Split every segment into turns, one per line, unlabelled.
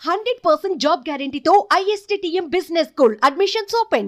100% job guarantee తో ISTTM Business School admissions open.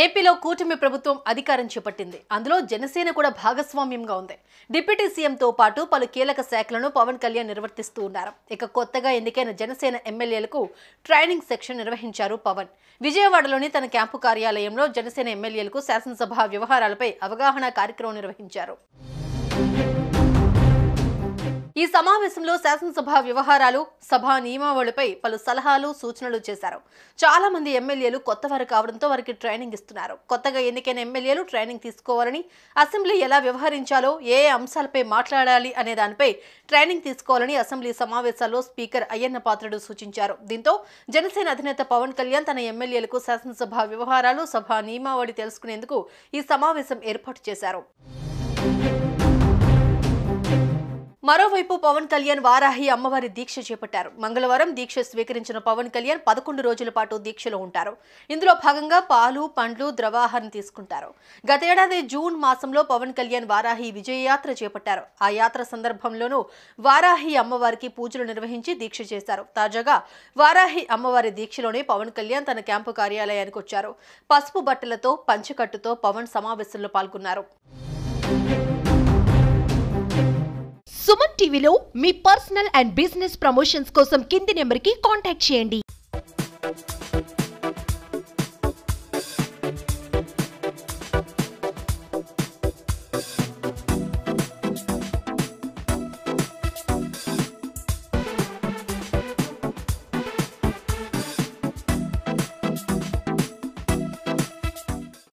ఏపీలో కూటమి ప్రభుత్వం అధికారం చేపట్టింది. అందులో జనసేన కూడా భాగస్వామ్యంగా ఉంది. డిప్యూటీ సీఎంతో పాటు పలు కీలక శాఖలను పవన్ కళ్యాణ్ నిర్వర్తిస్తూ ఉన్నారు. ఇక కొత్తగా ఎన్నికైన జనసేన ఎమ్మెల్యేలకు ట్రైనింగ్ సెక్షన్ నిర్వహించారు పవన్. విజయవాడలోని తన క్యాంపు కార్యాలయంలో జనసేన ఎమ్మెల్యేలకు శాసనసభ వ్యవహారాలపై అవగాహన కార్యక్రమం నిర్వహించారు. ఈ సమావేశంలో శాసనసభ వ్యవహారాలు, సభా నియమావళిపై పలు సలహాలు, సూచనలు చేశారు. చాలా మంది ఎమ్మెల్యేలు కొత్తవారు కావడంతో వారికి ట్రైనింగ్ ఇస్తున్నారు. కొత్తగా ఎన్నికైన ఎమ్మెల్యేలు ట్రైనింగ్ తీసుకోవాలని, అసెంబ్లీ ఎలా వ్యవహరించాలో, ఏ అంశాలపై మాట్లాడాలి అనే దానిపై ట్రైనింగ్ తీసుకోవాలని అసెంబ్లీ సమావేశాల్లో స్పీకర్ అయ్యన్న పాత్రుడు సూచించారు. దీంతో జనసేన అధినేత పవన్ కళ్యాణ్ తన ఎమ్మెల్యేలకు శాసనసభ వ్యవహారాలు, సభా నియమావళి తెలుసుకునేందుకు ఈ సమావేశం ఏర్పాటు చేశారు. మరోవైపు పవన్ కళ్యాణ్ వారాహి అమ్మవారి దీక్ష చేపట్టారు. మంగళవారం దీక్ష స్వీకరించిన పవన్ కళ్యాణ్ 11 రోజుల పాటు దీక్షలో ఉంటారు. ఇందులో భాగంగా పాలు, పండ్లు, ద్రవాహారం తీసుకుంటారు. గతేడాది జూన్ మాసంలో పవన్ కళ్యాణ్ వారాహి విజయయాత్ర చేపట్టారు. ఆ యాత్ర సందర్భంలోనూ వారాహి అమ్మవారికి పూజలు నిర్వహించి దీక్ష చేశారు. తాజాగా వారాహి అమ్మవారి దీక్షలోనే పవన్ కళ్యాణ్ తన క్యాంపు కార్యాలయానికి వచ్చారు. పసుపు బట్టలతో, పంచకట్టుతో పవన్ సమావేశంలో పాల్గొన్నారు.
సుమన్ టీవీలో మీ పర్సనల్ అండ్ బిజినెస్ ప్రమోషన్స్ కోసం కింది నెంబర్కి కాంటాక్ట్ చేయండి.